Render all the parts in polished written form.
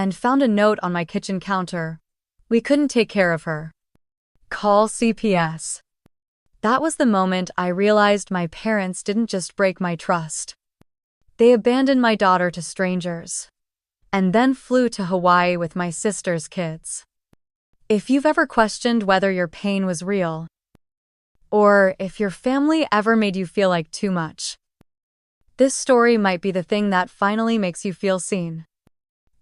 and found a note on my kitchen counter. We couldn't take care of her. Call CPS. That was the moment I realized my parents didn't just break my trust. They abandoned my daughter to strangers, and then flew to Hawaii with my sister's kids. If you've ever questioned whether your pain was real, or if your family ever made you feel like too much, this story might be the thing that finally makes you feel seen.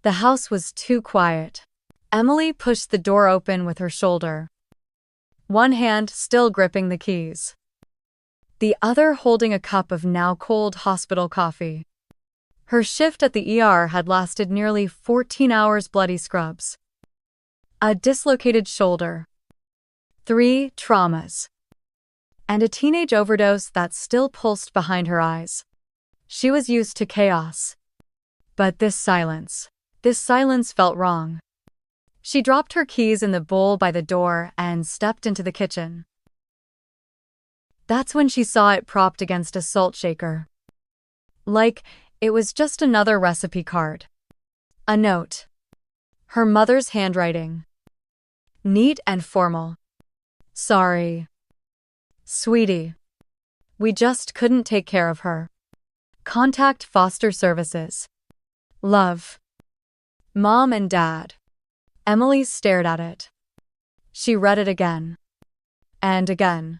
The house was too quiet. Emily pushed the door open with her shoulder, one hand still gripping the keys, the other holding a cup of now cold hospital coffee. Her shift at the ER had lasted nearly 14 hours. Bloody scrubs, a dislocated shoulder, 3 traumas, and a teenage overdose that still pulsed behind her eyes. She was used to chaos. But this silence felt wrong. She dropped her keys in the bowl by the door and stepped into the kitchen. That's when she saw it propped against a salt shaker. Like it was just another recipe card. A note. Her mother's handwriting. Neat and formal. Sorry, sweetie. We just couldn't take care of her. Contact foster services. Love. Mom and Dad. Emily stared at it. She read it again. And again.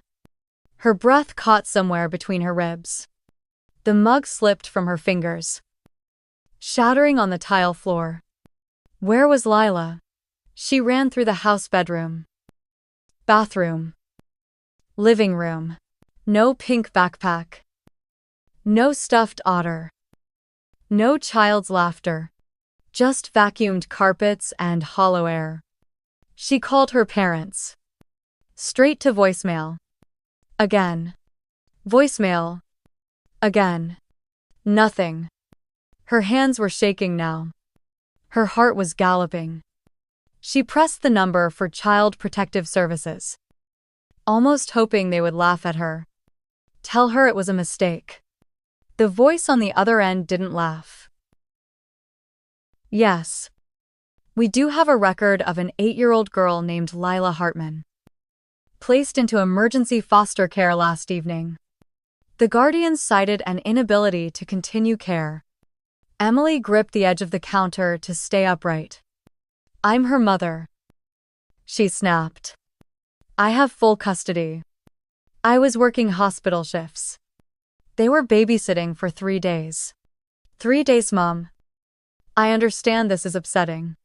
Her breath caught somewhere between her ribs. The mug slipped from her fingers, shattering on the tile floor. Where was Lila? She ran through the house. Bedroom, bathroom, living room. No pink backpack. No stuffed otter. No child's laughter. Just vacuumed carpets and hollow air. She called her parents. Straight to voicemail. Again. Voicemail. Again. Nothing. Her hands were shaking now. Her heart was galloping. She pressed the number for Child Protective Services, almost hoping they would laugh at her. Tell her it was a mistake. The voice on the other end didn't laugh. Yes. We do have a record of an 8-year-old girl named Lila Hartman, placed into emergency foster care last evening. The guardians cited an inability to continue care. Emily gripped the edge of the counter to stay upright. I'm her mother, she snapped. I have full custody. I was working hospital shifts. They were babysitting for 3 days. 3 days, Mom. I understand this is upsetting.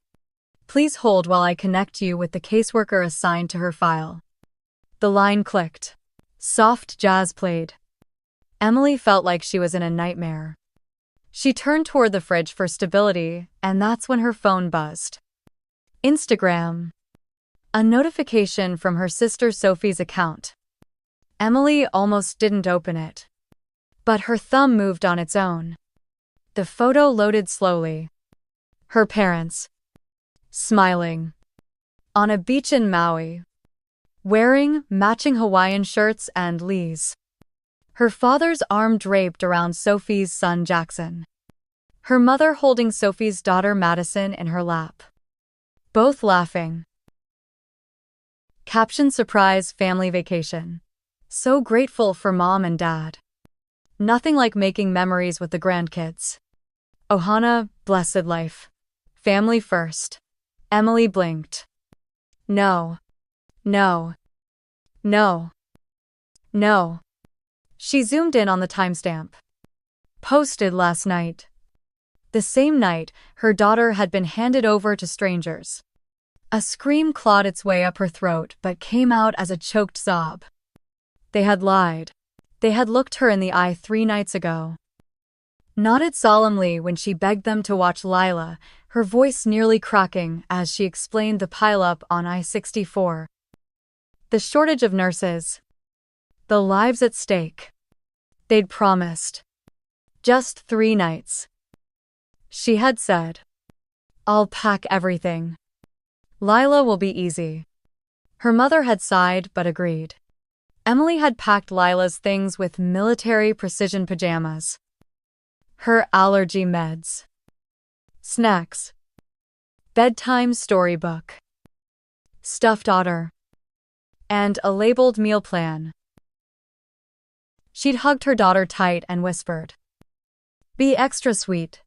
Please hold while I connect you with the caseworker assigned to her file. The line clicked. Soft jazz played. Emily felt like she was in a nightmare. She turned toward the fridge for stability, and that's when her phone buzzed. Instagram. A notification from her sister Sophie's account. Emily almost didn't open it, but her thumb moved on its own. The photo loaded slowly. Her parents, smiling, on a beach in Maui, wearing matching Hawaiian shirts and leis. Her father's arm draped around Sophie's son Jackson. Her mother holding Sophie's daughter Madison in her lap. Both laughing. Caption: Surprise family vacation. So grateful for Mom and Dad. Nothing like making memories with the grandkids. Ohana, blessed life. Family first. Emily blinked. No. No. No. No. She zoomed in on the timestamp. Posted last night. The same night, her daughter had been handed over to strangers. A scream clawed its way up her throat but came out as a choked sob. They had lied. They had looked her in the eye 3 nights ago. Nodded solemnly when she begged them to watch Lila, her voice nearly cracking as she explained the pileup on I-64. The shortage of nurses. The lives at stake. They'd promised. Just 3 nights. She had said, I'll pack everything. Lila will be easy. Her mother had sighed but agreed. Emily had packed Lila's things with military precision pajamas, her allergy meds, snacks, bedtime storybook, stuffed otter, and a labeled meal plan. She'd hugged her daughter tight and whispered, "Be extra sweet.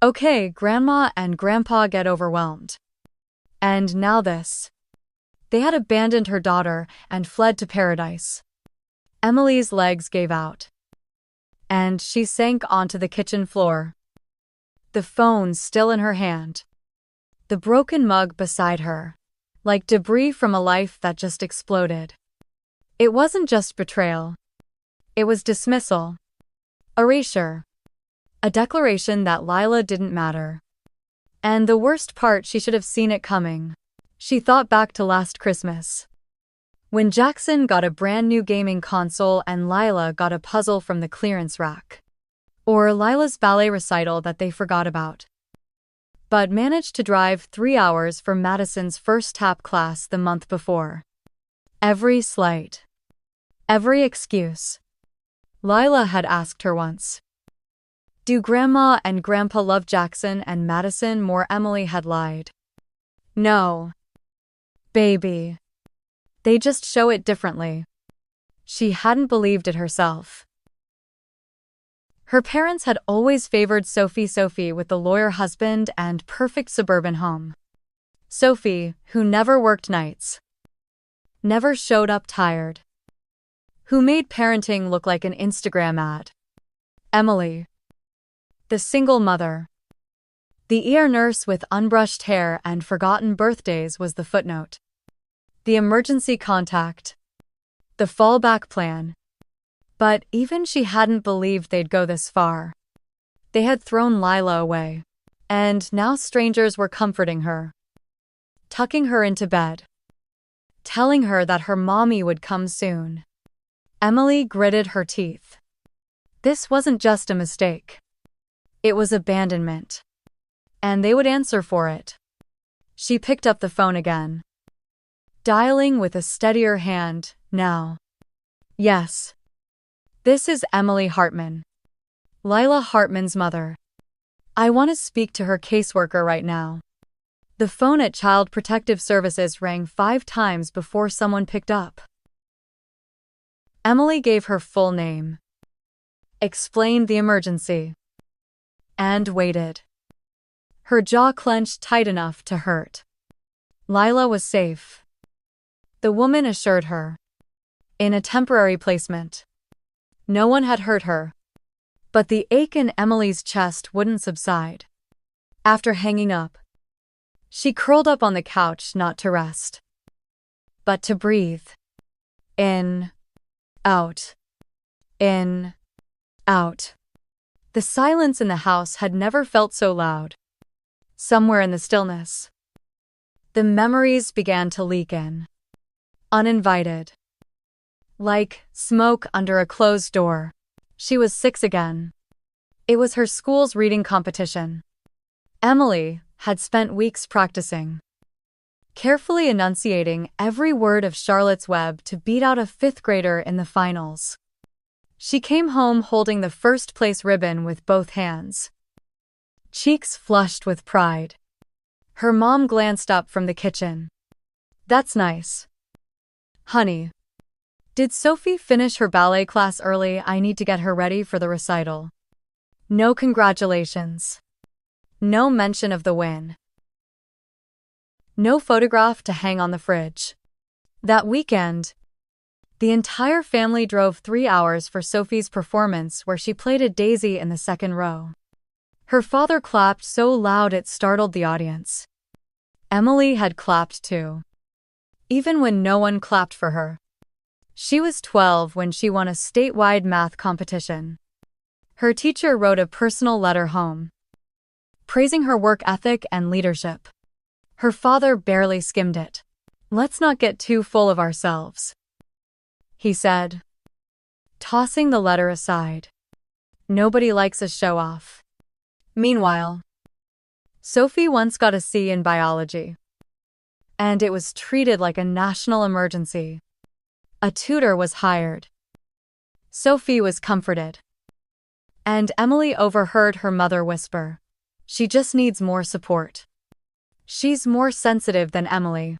Okay, Grandma and Grandpa get overwhelmed. And now this." They had abandoned her daughter and fled to paradise. Emily's legs gave out, and she sank onto the kitchen floor, the phone still in her hand, the broken mug beside her, like debris from a life that just exploded. It wasn't just betrayal. It was dismissal, erasure, a declaration that Lila didn't matter. And the worst part, she should have seen it coming. She thought back to last Christmas, when Jackson got a brand new gaming console and Lila got a puzzle from the clearance rack. Or Lila's ballet recital that they forgot about, but managed to drive 3 hours for Madison's first tap class the month before. Every slight, every excuse. Lila had asked her once, "Do Grandma and Grandpa love Jackson and Madison more?" Emily had lied. "No, baby. They just show it differently." She hadn't believed it herself. Her parents had always favored Sophie with the lawyer husband and perfect suburban home. Sophie, who never worked nights, never showed up tired, who made parenting look like an Instagram ad. Emily, the single mother, the ear nurse with unbrushed hair and forgotten birthdays, was the footnote, the emergency contact, the fallback plan. But even she hadn't believed they'd go this far. They had thrown Lila away, and now strangers were comforting her, tucking her into bed, telling her that her mommy would come soon. Emily gritted her teeth. This wasn't just a mistake. It was abandonment. And they would answer for it. She picked up the phone again, dialing with a steadier hand now. "Yes. This is Emily Hartman, Lila Hartman's mother. I want to speak to her caseworker right now." The phone at Child Protective Services rang 5 times before someone picked up. Emily gave her full name, explained the emergency, and waited. Her jaw clenched tight enough to hurt. Lila was safe, the woman assured her, in a temporary placement. No one had hurt her. But the ache in Emily's chest wouldn't subside. After hanging up, she curled up on the couch, not to rest, but to breathe. In, out, in, out. The silence in the house had never felt so loud. Somewhere in the stillness, the memories began to leak in, uninvited, like smoke under a closed door. She was 6 again. It was her school's reading competition. Emily had spent weeks practicing, carefully enunciating every word of Charlotte's Web to beat out a 5th grader in the finals. She came home holding the first-place ribbon with both hands, cheeks flushed with pride. Her mom glanced up from the kitchen. "That's nice. Honey, did Sophie finish her ballet class early? I need to get her ready for the recital." No congratulations. No mention of the win. No photograph to hang on the fridge. That weekend, the entire family drove 3 hours for Sophie's performance, where she played a daisy in the 2nd row. Her father clapped so loud it startled the audience. Emily had clapped too, even when no one clapped for her. She was 12 when she won a statewide math competition. Her teacher wrote a personal letter home, praising her work ethic and leadership. Her father barely skimmed it. "Let's not get too full of ourselves," he said, tossing the letter aside. "Nobody likes a show-off." Meanwhile, Sophie once got a C in biology, and it was treated like a national emergency. A tutor was hired. Sophie was comforted. And Emily overheard her mother whisper, "She just needs more support." She's more sensitive than Emily.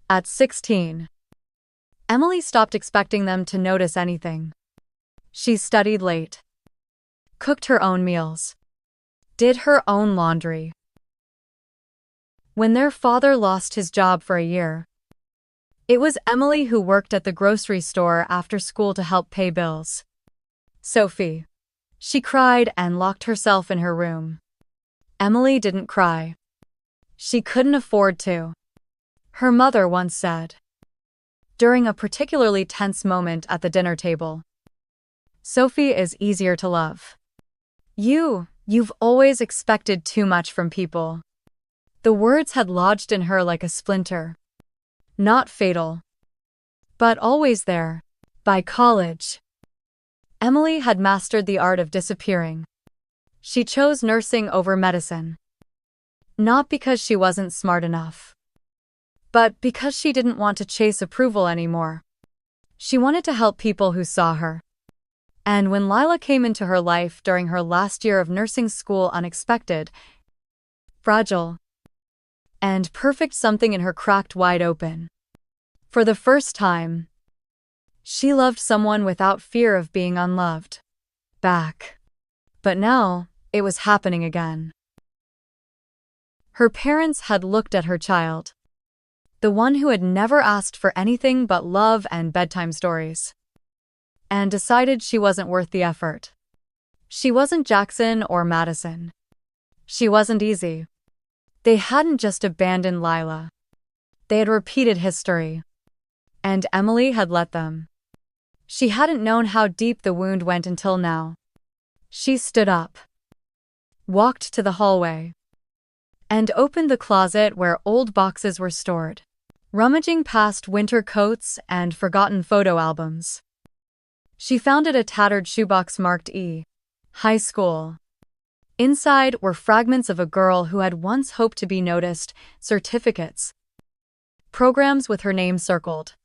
At 16, Emily stopped expecting them to notice anything. She studied late, cooked her own meals, did her own laundry. When their father lost his job for a year, it was Emily who worked at the grocery store after school to help pay bills. Sophie. She cried and locked herself in her room. Emily didn't cry. She couldn't afford to. Her mother once said, during a particularly tense moment at the dinner table, "Sophie is easier to love. You've always expected too much from people." The words had lodged in her like a splinter. Not fatal, but always there. By college, Emily had mastered the art of disappearing. She chose nursing over medicine. Not because she wasn't smart enough, but because she didn't want to chase approval anymore. She wanted to help people who saw her. And when Lila came into her life during her last year of nursing school, unexpected, fragile, and perfect, something in her cracked wide open. For the first time, she loved someone without fear of being unloved back. But now, it was happening again. Her parents had looked at her child, the one who had never asked for anything but love and bedtime stories, and decided she wasn't worth the effort. She wasn't Jackson or Madison. She wasn't easy. They hadn't just abandoned Lila. They had repeated history. And Emily had let them. She hadn't known how deep the wound went until now. She stood up, walked to the hallway, and opened the closet where old boxes were stored, rummaging past winter coats and forgotten photo albums. She found a tattered shoebox marked E. High School. Inside were fragments of a girl who had once hoped to be noticed, certificates, programs with her name circled,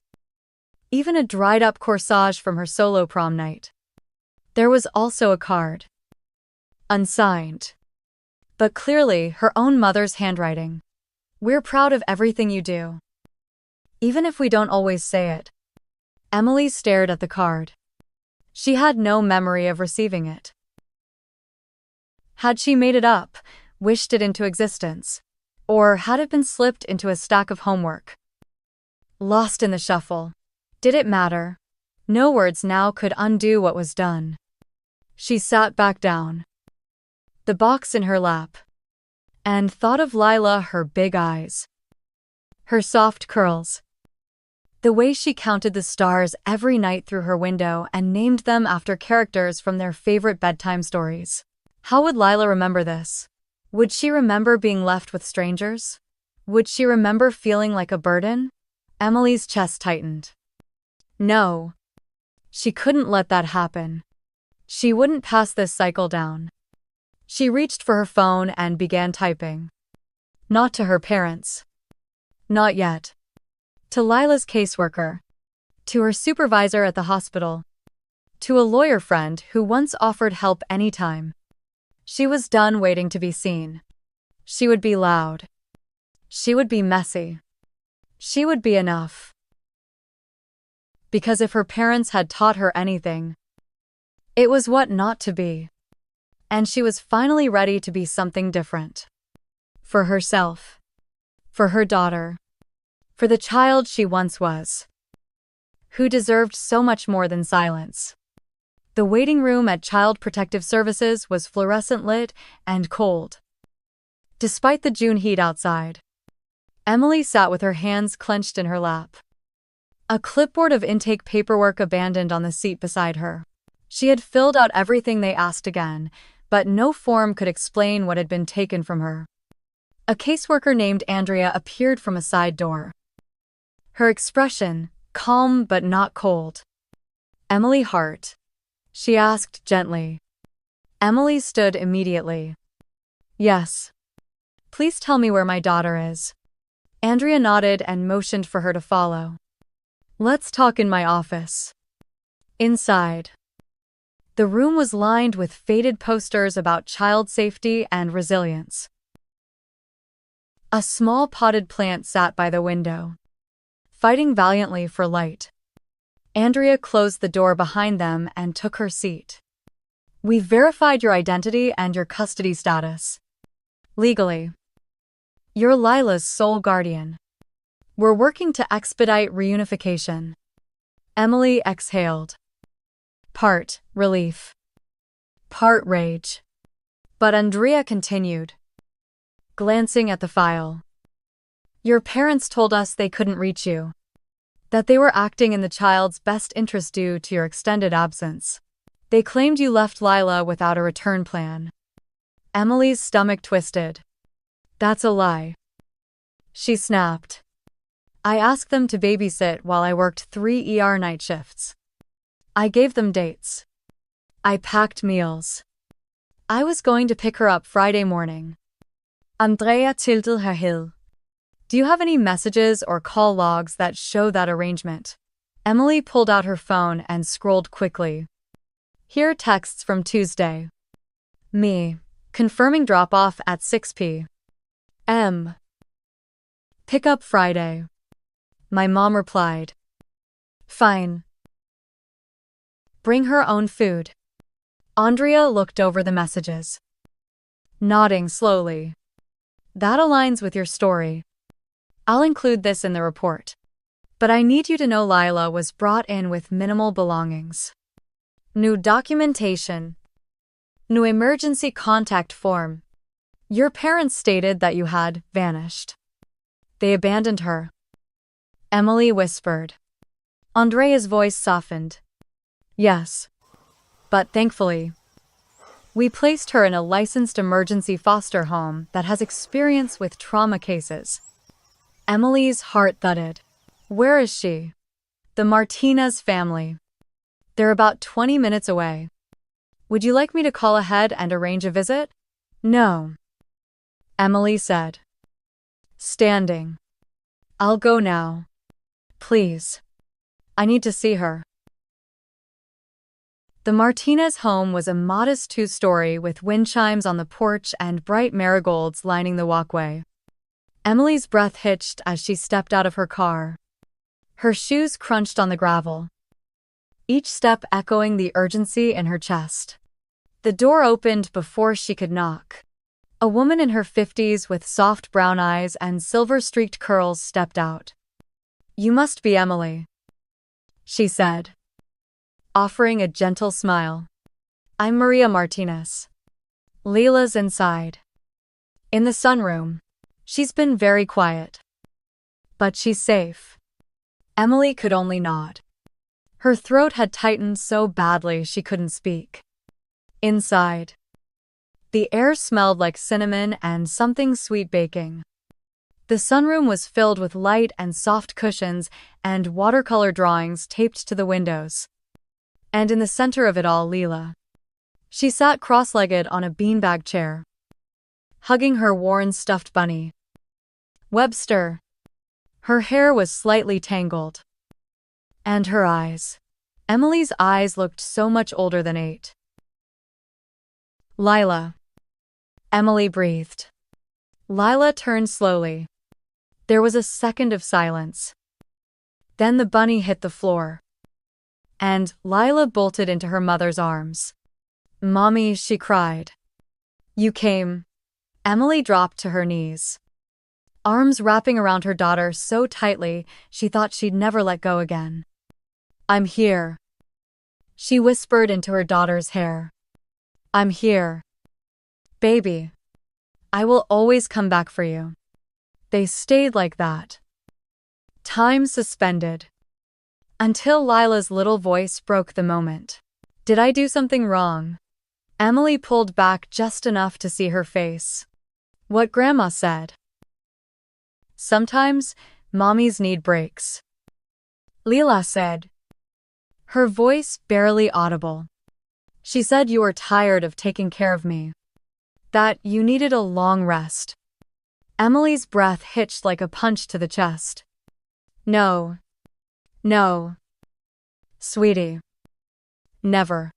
even a dried-up corsage from her solo prom night. There was also a card, unsigned, but clearly her own mother's handwriting. "We're proud of everything you do, even if we don't always say it." Emily stared at the card. She had no memory of receiving it. Had she made it up, wished it into existence, or had it been slipped into a stack of homework? Lost in the shuffle. Did it matter? No words now could undo what was done. She sat back down, the box in her lap, and thought of Lila, her big eyes, her soft curls, the way she counted the stars every night through her window and named them after characters from their favorite bedtime stories. How would Lila remember this? Would she remember being left with strangers? Would she remember feeling like a burden? Emily's chest tightened. No. She couldn't let that happen. She wouldn't pass this cycle down. She reached for her phone and began typing. Not to her parents. Not yet. To Lila's caseworker. To her supervisor at the hospital. To a lawyer friend who once offered help anytime. She was done waiting to be seen. She would be loud. She would be messy. She would be enough. Because if her parents had taught her anything, it was what not to be. And she was finally ready to be something different. For herself. For her daughter. For the child she once was. Who deserved so much more than silence. The waiting room at Child Protective Services was fluorescent lit and cold. Despite the June heat outside, Emily sat with her hands clenched in her lap. A clipboard of intake paperwork abandoned on the seat beside her. She had filled out everything they asked again, but no form could explain what had been taken from her. A caseworker named Andrea appeared from a side door. Her expression, calm but not cold. "Emily Hart?" she asked gently. Emily stood immediately. "Yes. Please tell me where my daughter is." Andrea nodded and motioned for her to follow. "Let's talk in my office." Inside, the room was lined with faded posters about child safety and resilience. A small potted plant sat by the window, fighting valiantly for light. Andrea closed the door behind them and took her seat. "We've verified your identity and your custody status. Legally, you're Lila's sole guardian. We're working to expedite reunification." Emily exhaled. Part relief, part rage. But Andrea continued, glancing at the file. "Your parents told us they couldn't reach you, that they were acting in the child's best interest due to your extended absence. They claimed you left Lila without a return plan." Emily's stomach twisted. "That's a lie," she snapped. "I asked them to babysit while I worked 3 night shifts. I gave them dates. I packed meals. I was going to pick her up Friday morning." Andrea tilted her heel. "Do you have any messages or call logs that show that arrangement?" Emily pulled out her phone and scrolled quickly. "Here are texts from Tuesday. Me, confirming drop-off at 6 p.m. Pick up Friday." My mom replied, "Fine. Bring her own food." Andrea looked over the messages, nodding slowly. "That aligns with your story. I'll include this in the report. But I need you to know Lila was brought in with minimal belongings. New documentation. New emergency contact form. Your parents stated that you had vanished. They abandoned her." Emily whispered. Andrea's voice softened. "Yes. But thankfully, we placed her in a licensed emergency foster home that has experience with trauma cases." Emily's heart thudded. "Where is she?" "The Martinez family. They're about 20 minutes away. Would you like me to call ahead and arrange a visit?" "No," Emily said, standing. "I'll go now. Please. I need to see her." The Martinez home was a modest 2-story with wind chimes on the porch and bright marigolds lining the walkway. Emily's breath hitched as she stepped out of her car. Her shoes crunched on the gravel, each step echoing the urgency in her chest. The door opened before she could knock. A woman in her 50s with soft brown eyes and silver-streaked curls stepped out. "You must be Emily," she said, offering a gentle smile. "I'm Maria Martinez. Lila's inside. In the sunroom. She's been very quiet. But she's safe." Emily could only nod. Her throat had tightened so badly she couldn't speak. Inside, the air smelled like cinnamon and something sweet baking. The sunroom was filled with light and soft cushions and watercolor drawings taped to the windows. And in the center of it all, Lila. She sat cross-legged on a beanbag chair, hugging her worn stuffed bunny, Webster. Her hair was slightly tangled. And her eyes. Emily's eyes looked so much older than 8. "Lila," Emily breathed. Lila turned slowly. There was a second of silence. Then the bunny hit the floor, and Lila bolted into her mother's arms. "Mommy," she cried. "You came." Emily dropped to her knees, arms wrapping around her daughter so tightly she thought she'd never let go again. "I'm here," she whispered into her daughter's hair. "I'm here. Baby. I will always come back for you." They stayed like that, time suspended, until Lila's little voice broke the moment. "Did I do something wrong?" Emily pulled back just enough to see her face. "What Grandma said. Sometimes, mommies need breaks," Lila said, her voice barely audible. "She said you were tired of taking care of me, that you needed a long rest." Emily's breath hitched like a punch to the chest. No, sweetie. Never."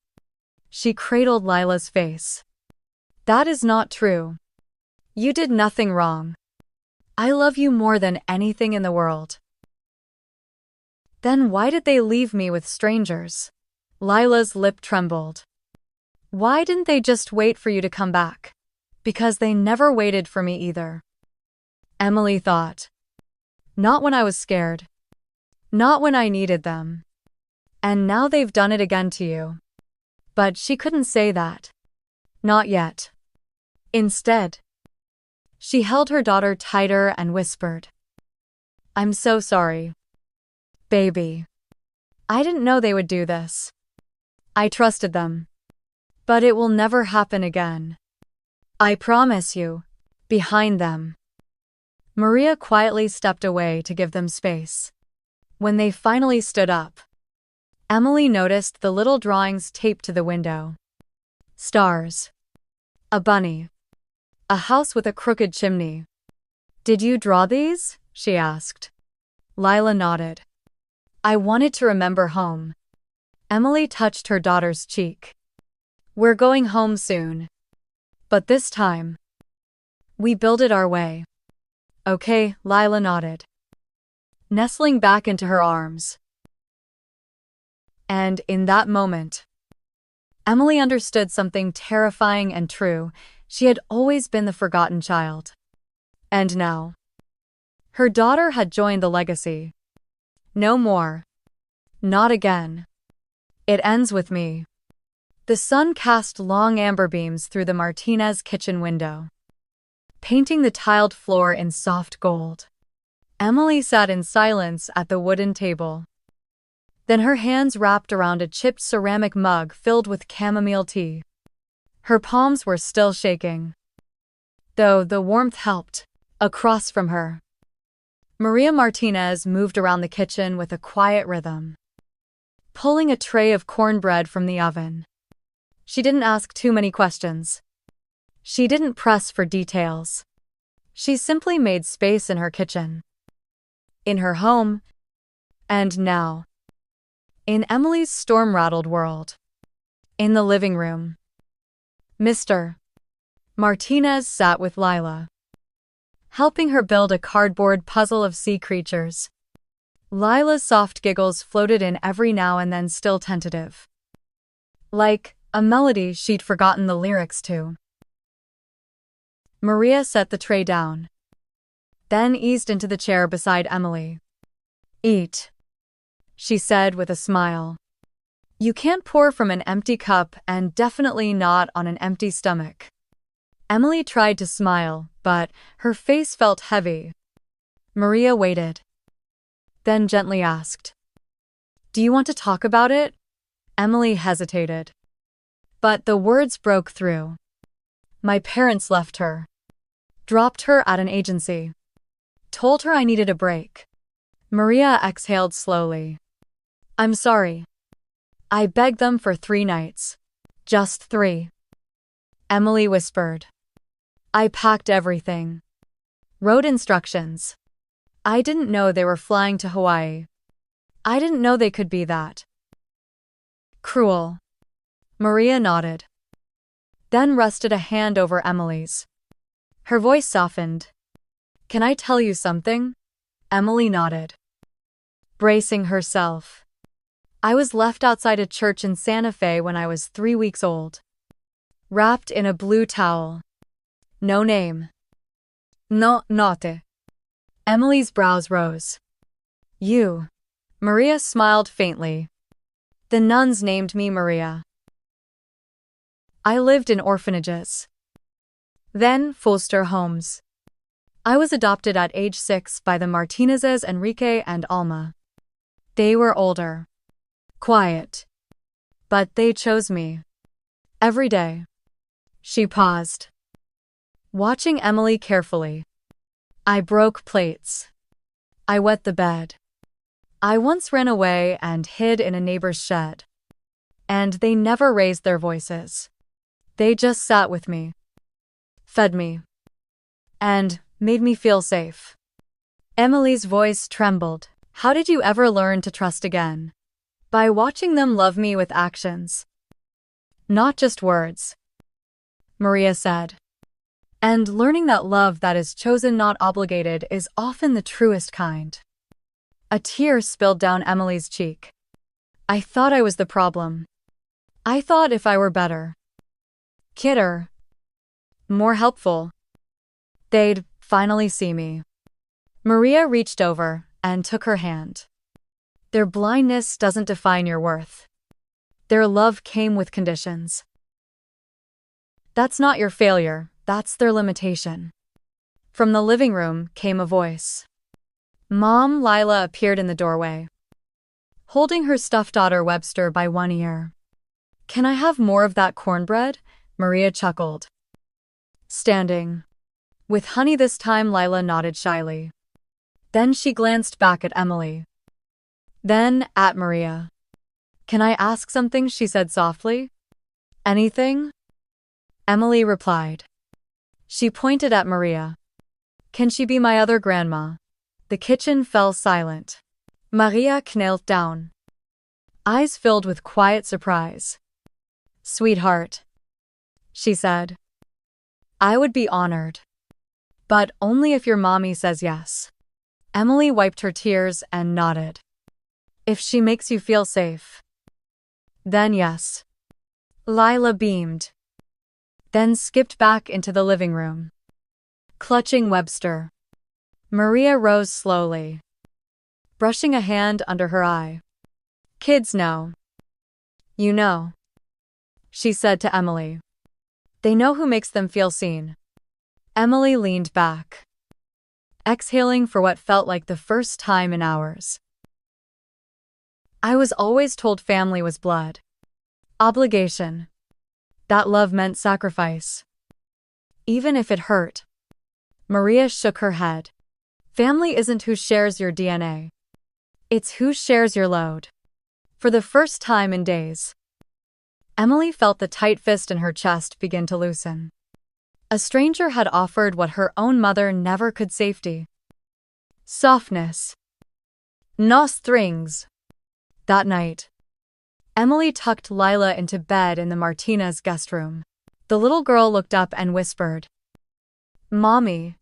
She cradled Lila's face. "That is not true. You did nothing wrong. I love you more than anything in the world. Then why did they leave me with strangers? Lila's lip trembled. Why didn't they just wait for you to come back? Because they never waited for me either. Emily thought. Not when I was scared. Not when I needed them. And now they've done it again to you. But she couldn't say that. Not yet. Instead, she held her daughter tighter and whispered, I'm so sorry. Baby. I didn't know they would do this. I trusted them. But it will never happen again. I promise you. Behind them. Maria quietly stepped away to give them space. When they finally stood up, Emily noticed the little drawings taped to the window. Stars. A bunny. A house with a crooked chimney. Did you draw these? She asked. Lila nodded. I wanted to remember home. Emily touched her daughter's cheek. We're going home soon. But this time, we build it our way. Okay, Lila nodded, nestling back into her arms. And in that moment, Emily understood something terrifying and true. She had always been the forgotten child. And now, her daughter had joined the legacy. No more. Not again. It ends with me. The sun cast long amber beams through the Martinez kitchen window, painting the tiled floor in soft gold. Emily sat in silence at the wooden table. Then her hands wrapped around a chipped ceramic mug filled with chamomile tea. Her palms were still shaking, though the warmth helped. Across from her, Maria Martinez moved around the kitchen with a quiet rhythm, pulling a tray of cornbread from the oven. She didn't ask too many questions. She didn't press for details. She simply made space in her kitchen, in her home, and now, in Emily's storm-rattled world. In the living room, Mr. Martinez sat with Lila, helping her build a cardboard puzzle of sea creatures. Lila's soft giggles floated in every now and then, still tentative, like a melody she'd forgotten the lyrics to. Maria set the tray down, then eased into the chair beside Emily. Eat, she said with a smile. You can't pour from an empty cup, and definitely not on an empty stomach. Emily tried to smile, but her face felt heavy. Maria waited, then gently asked, Do you want to talk about it? Emily hesitated, but the words broke through. My parents left her, dropped her at an agency, told her I needed a break. Maria exhaled slowly. I'm sorry. I begged them for 3 nights. Just 3. Emily whispered. I packed everything. Wrote instructions. I didn't know they were flying to Hawaii. I didn't know they could be that cruel. Maria nodded, then rested a hand over Emily's. Her voice softened. Can I tell you something? Emily nodded, bracing herself. I was left outside a church in Santa Fe when I was 3 weeks old, wrapped in a blue towel. No name. No note. Emily's brows rose. You. Maria smiled faintly. The nuns named me Maria. I lived in orphanages, then foster homes. I was adopted at age 6 by the Martinezes, Enrique and Alma. They were older, quiet, but they chose me. Every day. She paused, watching Emily carefully. I broke plates. I wet the bed. I once ran away and hid in a neighbor's shed. And they never raised their voices. They just sat with me, fed me, and made me feel safe. Emily's voice trembled. How did you ever learn to trust again? By watching them love me with actions, not just words, Maria said. And learning that love that is chosen, not obligated, is often the truest kind. A tear spilled down Emily's cheek. I thought I was the problem. I thought if I were better, kidder, more helpful, they'd finally see me. Maria reached over and took her hand. Their blindness doesn't define your worth. Their love came with conditions. That's not your failure, that's their limitation. From the living room came a voice. Mom. Lila appeared in the doorway, holding her stuffed daughter Webster by one ear. Can I have more of that cornbread? Maria chuckled. Standing. With honey this time, Lila nodded shyly. Then she glanced back at Emily. Then at Maria. Can I ask something? She said softly. Anything? Emily replied. She pointed at Maria. Can she be my other grandma? The kitchen fell silent. Maria knelt down, eyes filled with quiet surprise. Sweetheart, she said. I would be honored. But only if your mommy says yes. Emily wiped her tears and nodded. If she makes you feel safe. Then yes. Lila beamed. Then skipped back into the living room, clutching Webster. Maria rose slowly, brushing a hand under her eye. Kids know. You know, she said to Emily. They know who makes them feel seen. Emily leaned back, exhaling for what felt like the first time in hours. I was always told family was blood. Obligation. That love meant sacrifice. Even if it hurt. Maria shook her head. Family isn't who shares your DNA. It's who shares your load. For the first time in days, Emily felt the tight fist in her chest begin to loosen. A stranger had offered what her own mother never could: safety. Softness. No strings. That night, Emily tucked Lila into bed in the Martinez guest room. The little girl looked up and whispered, Mommy.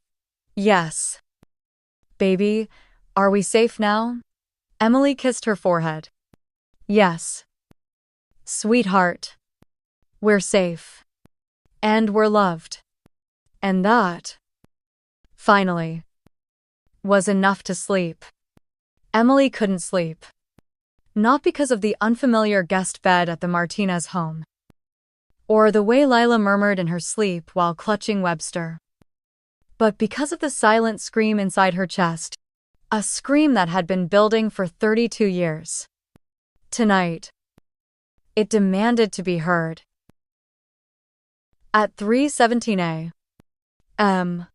Yes. Baby, are we safe now? Emily kissed her forehead. Yes. Sweetheart. We're safe. And we're loved. And that, finally, was enough to sleep. Emily couldn't sleep. Not because of the unfamiliar guest bed at the Martinez home, or the way Lila murmured in her sleep while clutching Webster, but because of the silent scream inside her chest, a scream that had been building for 32 years. Tonight, it demanded to be heard. At 3:17 a.m.,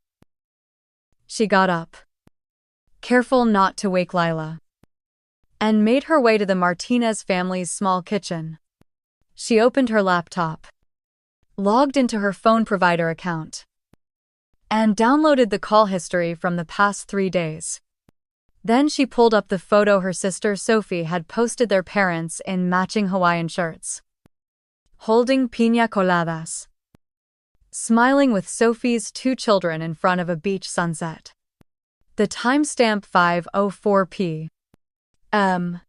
she got up, careful not to wake Lila, and made her way to the Martinez family's small kitchen. She opened her laptop, logged into her phone provider account, and downloaded the call history from the past 3 days. Then she pulled up the photo her sister Sophie had posted their parents in matching Hawaiian shirts, holding piña coladas, smiling with Sophie's 2 children in front of a beach sunset. The timestamp 5:04 p.m.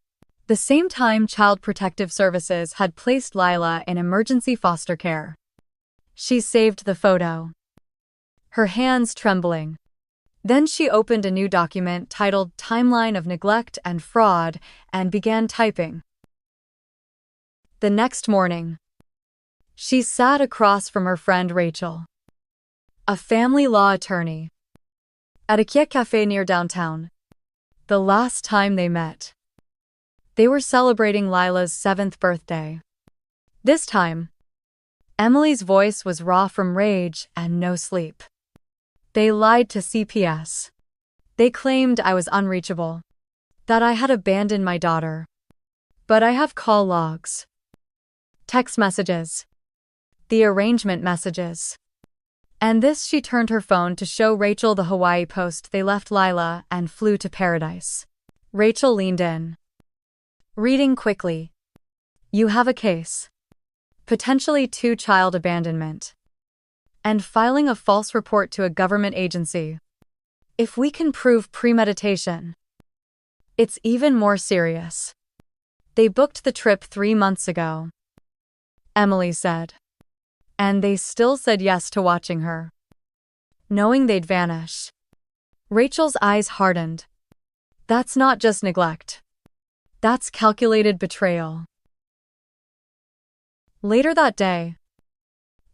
The same time Child Protective Services had placed Lila in emergency foster care. She saved the photo, her hands trembling. Then she opened a new document titled Timeline of Neglect and Fraud and began typing. The next morning, she sat across from her friend Rachel, a family law attorney, at a cafe near downtown. The last time they met, they were celebrating Lila's 7th birthday. This time, Emily's voice was raw from rage and no sleep. They lied to CPS. They claimed I was unreachable, that I had abandoned my daughter. But I have call logs, text messages, the arrangement messages. And this, she turned her phone to show Rachel the Hawaii post. They left Lila and flew to paradise. Rachel leaned in, reading quickly. You have a case. Potentially 2 child abandonment. and filing a false report to a government agency. If we can prove premeditation, it's even more serious. They booked the trip 3 months ago, Emily said. And they still said yes to watching her, knowing they'd vanish. Rachel's eyes hardened. That's not just neglect. That's calculated betrayal. Later that day,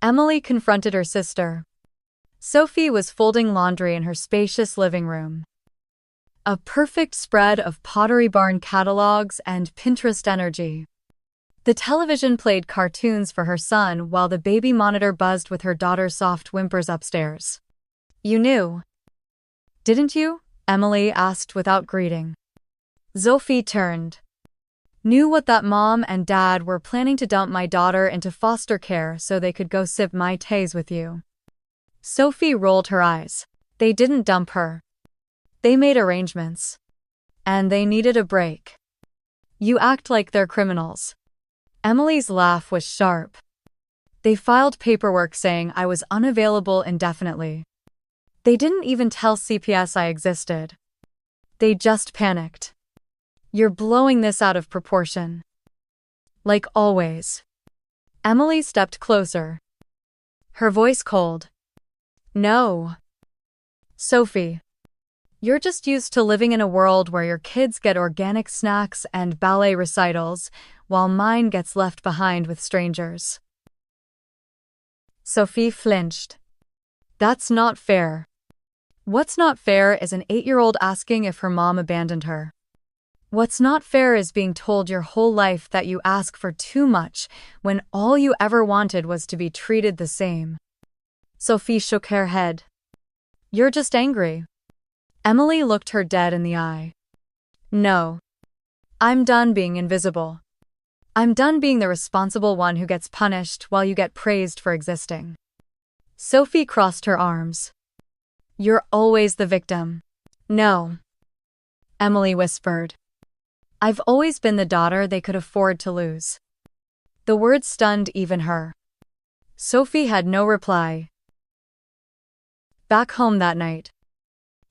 Emily confronted her sister. Sophie was folding laundry in her spacious living room. A perfect spread of Pottery Barn catalogs and Pinterest energy. The television played cartoons for her son while the baby monitor buzzed with her daughter's soft whimpers upstairs. You knew, didn't you? Emily asked without greeting. Sophie turned. Knew what that mom and dad were planning to dump my daughter into foster care so they could go sip mai tais with you. Sophie rolled her eyes. They didn't dump her. They made arrangements. And they needed a break. You act like they're criminals. Emily's laugh was sharp. They filed paperwork saying I was unavailable indefinitely. They didn't even tell CPS I existed. They just panicked. You're blowing this out of proportion. Like always. Emily stepped closer. Her voice cold. No. Sophie. You're just used to living in a world where your kids get organic snacks and ballet recitals, while mine gets left behind with strangers. Sophie flinched. That's not fair. What's not fair is an 8-year-old asking if her mom abandoned her. What's not fair is being told your whole life that you ask for too much when all you ever wanted was to be treated the same. Sophie shook her head. You're just angry. Emily looked her dead in the eye. No. I'm done being invisible. I'm done being the responsible one who gets punished while you get praised for existing. Sophie crossed her arms. You're always the victim. No. Emily whispered. I've always been the daughter they could afford to lose. The words stunned even her. Sophie had no reply. Back home that night,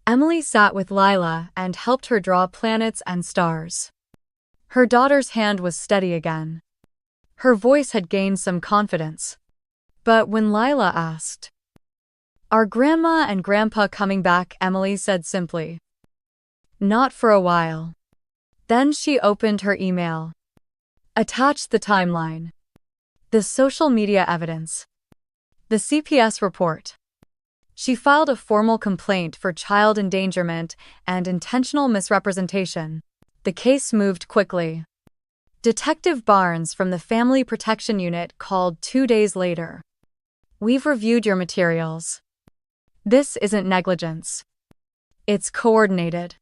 Emily sat with Lila and helped her draw planets and stars. Her daughter's hand was steady again. Her voice had gained some confidence. But when Lila asked, "Are Grandma and Grandpa coming back?" Emily said simply, "Not for a while." Then she opened her email. Attached the timeline. The social media evidence. The CPS report. She filed a formal complaint for child endangerment and intentional misrepresentation. The case moved quickly. Detective Barnes from the Family Protection Unit called 2 days later. We've reviewed your materials. This isn't negligence. It's coordinated.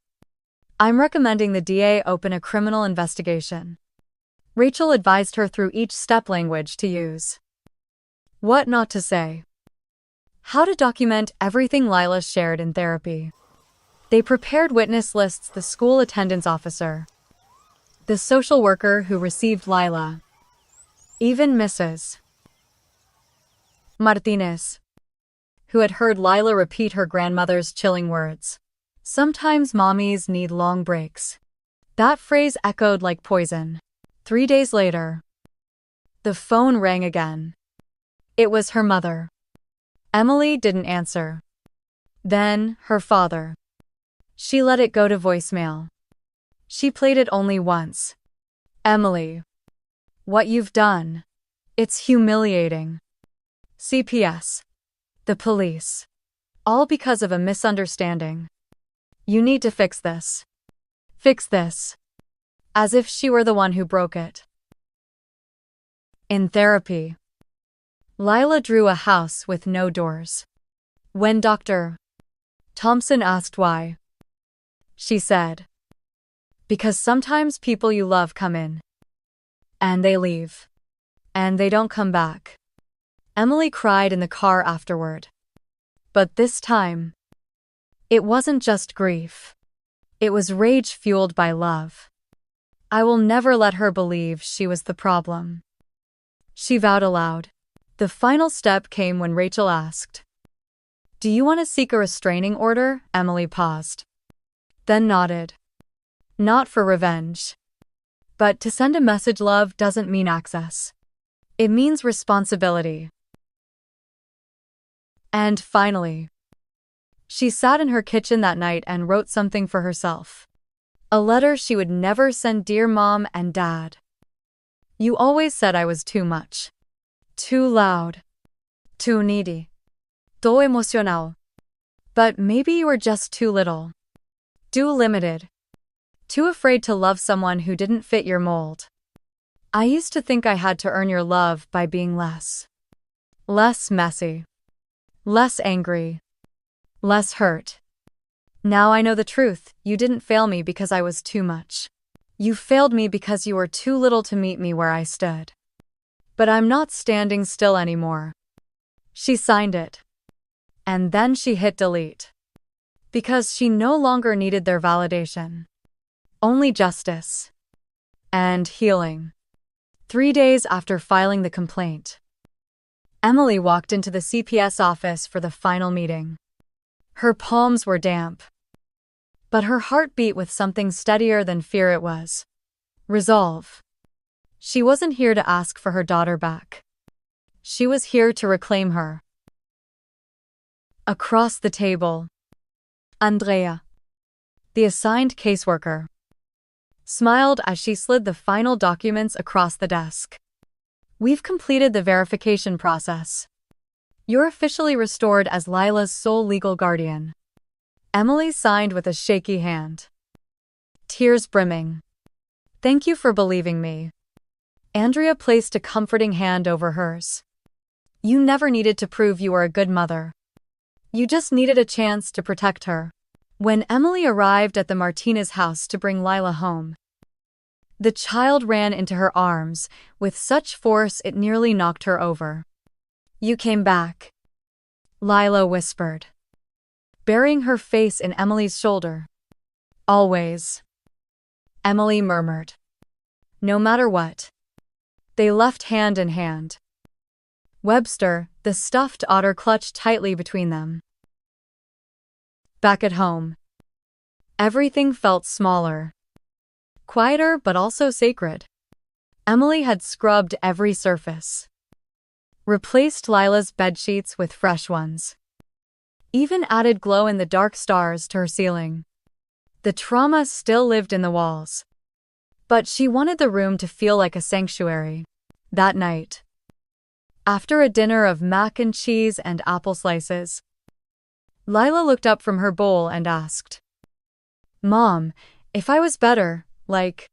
I'm recommending the DA open a criminal investigation. Rachel advised her through each step language to use. What not to say. How to document everything Lila shared in therapy. They prepared witness lists: the school attendance officer, the social worker who received Lila, even Mrs. Martinez, who had heard Lila repeat her grandmother's chilling words. Sometimes mommies need long breaks. That phrase echoed like poison. 3 days later, the phone rang again. It was her mother. Emily didn't answer. Then, her father. She let it go to voicemail. She played it only once. Emily. What you've done. It's humiliating. CPS. The police. All because of a misunderstanding. You need to fix this. Fix this. As if she were the one who broke it. In therapy, Lila drew a house with no doors. When Dr. Thompson asked why, she said, "Because sometimes people you love come in. And they leave. And they don't come back." Emily cried in the car afterward. But this time, it wasn't just grief. It was rage fueled by love. I will never let her believe she was the problem. She vowed aloud. The final step came when Rachel asked, "Do you want to seek a restraining order?" Emily paused, then nodded. Not for revenge. But to send a message love doesn't mean access. It means responsibility. And finally, she sat in her kitchen that night and wrote something for herself. A letter she would never send. Dear Mom and Dad. You always said I was too much. Too loud. Too needy. Too emocional. But maybe you were just too little. Too limited. Too afraid to love someone who didn't fit your mold. I used to think I had to earn your love by being less messy. Less angry. Less hurt. Now I know the truth. You didn't fail me because I was too much. You failed me because you were too little to meet me where I stood. But I'm not standing still anymore. She signed it. And then she hit delete. Because she no longer needed their validation. Only justice. And healing. 3 days after filing the complaint, Emily walked into the CPS office for the final meeting. Her palms were damp. But her heart beat with something steadier than fear. It was resolve. She wasn't here to ask for her daughter back. She was here to reclaim her. Across the table, Andrea, the assigned caseworker, smiled as she slid the final documents across the desk. We've completed the verification process. You're officially restored as Lila's sole legal guardian. Emily signed with a shaky hand. Tears brimming. Thank you for believing me. Andrea placed a comforting hand over hers. You never needed to prove you were a good mother. You just needed a chance to protect her. When Emily arrived at the Martinez house to bring Lila home, the child ran into her arms with such force it nearly knocked her over. You came back, Lila whispered, burying her face in Emily's shoulder. Always, Emily murmured. No matter what. They left hand in hand. Webster, the stuffed otter, clutched tightly between them. Back at home, everything felt smaller. Quieter but also sacred. Emily had scrubbed every surface. Replaced Lila's bedsheets with fresh ones. Even added glow-in-the-dark stars to her ceiling. The trauma still lived in the walls. But she wanted the room to feel like a sanctuary. That night, after a dinner of mac and cheese and apple slices, Lila looked up from her bowl and asked, Mom, if I was better, like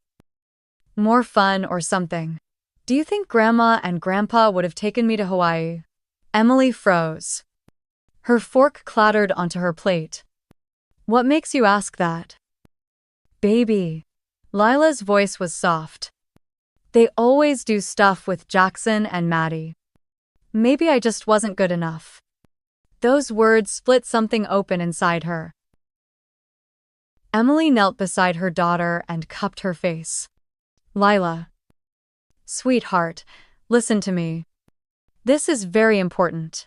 more fun or something, do you think Grandma and Grandpa would have taken me to Hawaii? Emily froze. Her fork clattered onto her plate. What makes you ask that? Baby. Lila's voice was soft. They always do stuff with Jackson and Maddie. Maybe I just wasn't good enough. Those words split something open inside her. Emily knelt beside her daughter and cupped her face. Lila. Sweetheart, listen to me. This is very important.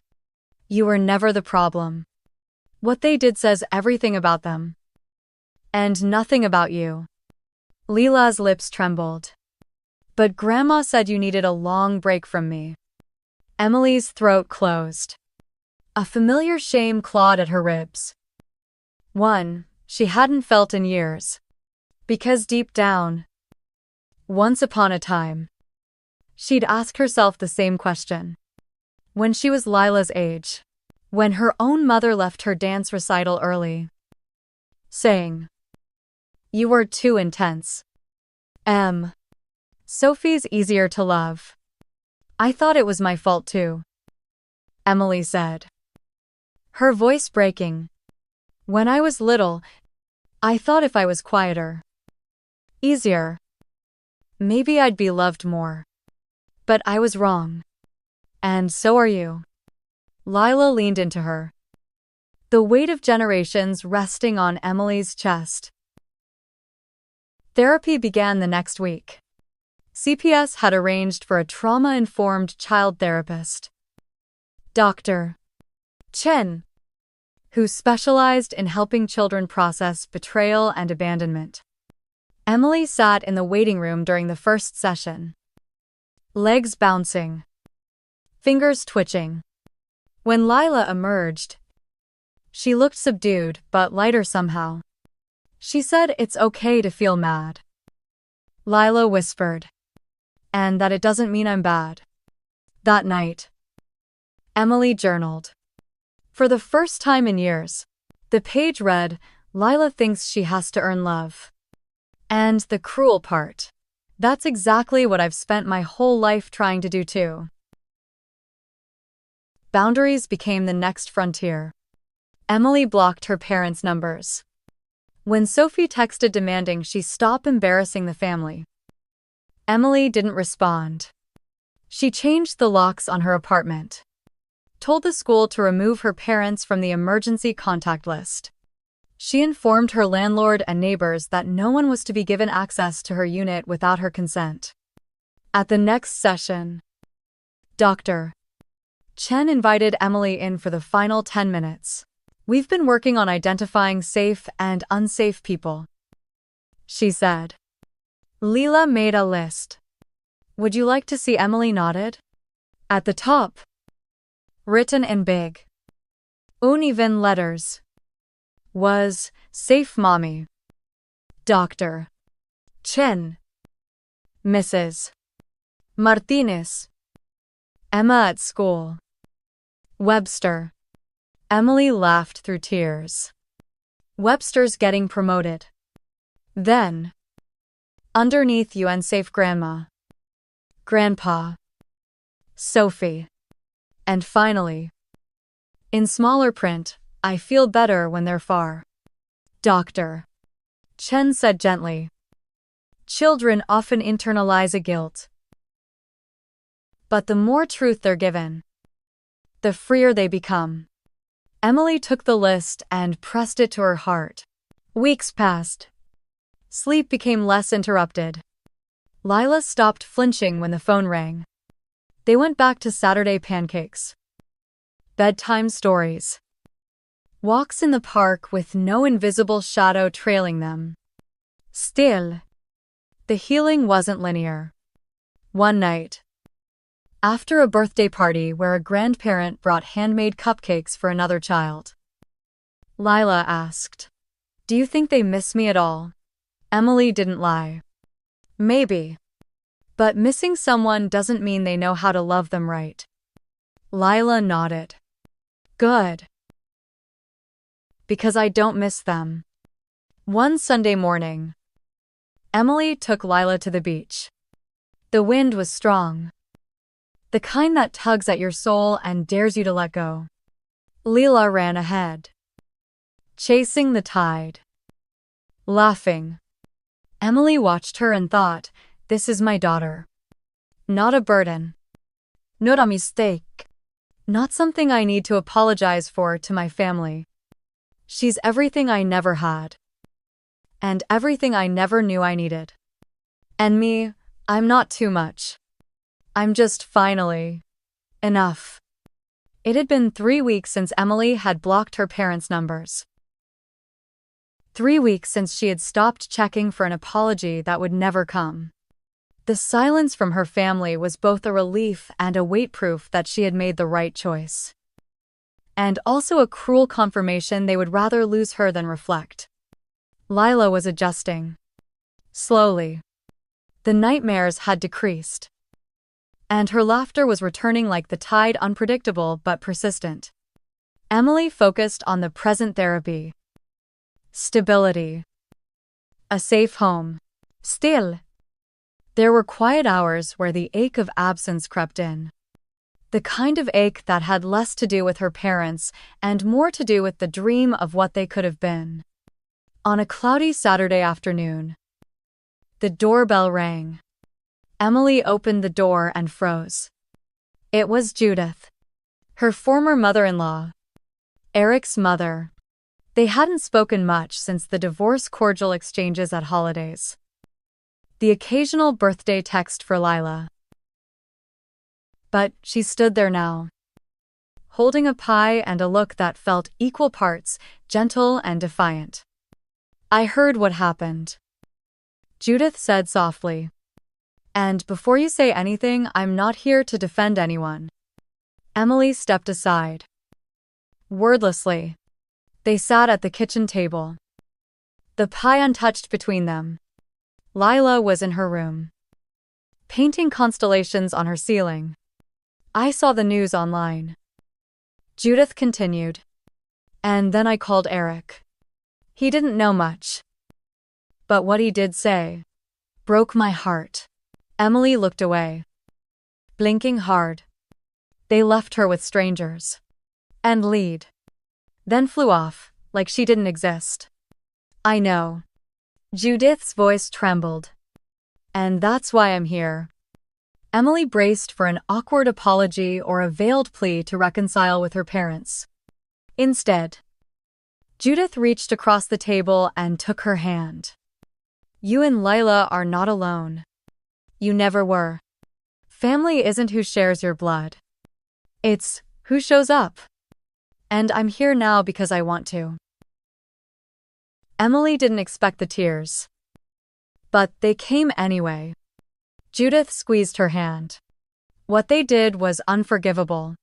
You were never the problem. What they did says everything about them. And nothing about you. Lila's lips trembled. But Grandma said you needed a long break from me. Emily's throat closed. A familiar shame clawed at her ribs. One she hadn't felt in years. Because deep down, once upon a time, she'd asked herself the same question. When she was Lila's age. When her own mother left her dance recital early. Saying, you were too intense. Sophie's easier to love. I thought it was my fault too. Emily said. Her voice breaking. When I was little, I thought if I was quieter, easier, maybe I'd be loved more. But I was wrong. And so are you. Lila leaned into her. The weight of generations resting on Emily's chest. Therapy began the next week. CPS had arranged for a trauma-informed child therapist. Dr. Chen, who specialized in helping children process betrayal and abandonment. Emily sat in the waiting room during the first session. Legs bouncing. Fingers twitching. When Lila emerged, she looked subdued but lighter somehow. She said it's okay to feel mad. Lila whispered. And that it doesn't mean I'm bad. That night, Emily journaled. For the first time in years, the page read, Lila thinks she has to earn love. And the cruel part. That's exactly what I've spent my whole life trying to do too. Boundaries became the next frontier. Emily blocked her parents' numbers. When Sophie texted demanding she stop embarrassing the family, Emily didn't respond. She changed the locks on her apartment, told the school to remove her parents from the emergency contact list. She informed her landlord and neighbors that no one was to be given access to her unit without her consent. At the next session, Dr. Chen invited Emily in for the final 10 minutes. We've been working on identifying safe and unsafe people, she said. Lila made a list. Would you like to see? Emily nodded. At the top, written in big, uneven letters, was Safe Mommy. Dr. Chen. Mrs. Martinez. Emma at school. Webster. Emily laughed through tears. Webster's getting promoted. Then, underneath you, unsafe Grandma, Grandpa, Sophie. And finally, in smaller print, I feel better when they're far. Dr. Chen said gently. Children often internalize a guilt. But the more truth they're given, the freer they become. Emily took the list and pressed it to her heart. Weeks passed. Sleep became less interrupted. Lila stopped flinching when the phone rang. They went back to Saturday pancakes, bedtime stories, walks in the park with no invisible shadow trailing them. Still, the healing wasn't linear. One night, after a birthday party where a grandparent brought handmade cupcakes for another child, Lila asked, "Do you think they miss me at all?" Emily didn't lie. Maybe. But missing someone doesn't mean they know how to love them right. Lila nodded. Good. Because I don't miss them. One Sunday morning, Emily took Lila to the beach. The wind was strong. The kind that tugs at your soul and dares you to let go. Lila ran ahead, chasing the tide, laughing. Emily watched her and thought, this is my daughter. Not a burden. Not a mistake. Not something I need to apologize for to my family. She's everything I never had. And everything I never knew I needed. And me, I'm not too much. I'm just finally enough. It had been 3 weeks since Emily had blocked her parents' numbers. 3 weeks since she had stopped checking for an apology that would never come. The silence from her family was both a relief and a weight proof that she had made the right choice. And also a cruel confirmation they would rather lose her than reflect. Lila was adjusting. Slowly. The nightmares had decreased. And her laughter was returning like the tide, unpredictable but persistent. Emily focused on the present: therapy, stability, a safe home. Still, there were quiet hours where the ache of absence crept in. The kind of ache that had less to do with her parents and more to do with the dream of what they could have been. On a cloudy Saturday afternoon, the doorbell rang. Emily opened the door and froze. It was Judith, her former mother-in-law, Eric's mother. They hadn't spoken much since the divorce cordial exchanges at holidays. The occasional birthday text for Lila. But she stood there now, holding a pie and a look that felt equal parts gentle and defiant. "I heard what happened," Judith said softly. "And before you say anything, I'm not here to defend anyone." Emily stepped aside. Wordlessly, they sat at the kitchen table, the pie untouched between them. Lila was in her room, painting constellations on her ceiling. "I saw the news online," Judith continued. "And then I called Eric. He didn't know much. But what he did say broke my heart." Emily looked away, blinking hard. They left her with strangers. And lead. Then flew off, like she didn't exist. "I know." Judith's voice trembled. "And that's why I'm here." Emily braced for an awkward apology or a veiled plea to reconcile with her parents. Instead, Judith reached across the table and took her hand. "You and Lila are not alone. You never were. Family isn't who shares your blood. It's who shows up. And I'm here now because I want to." Emily didn't expect the tears, but they came anyway. Judith squeezed her hand. "What they did was unforgivable.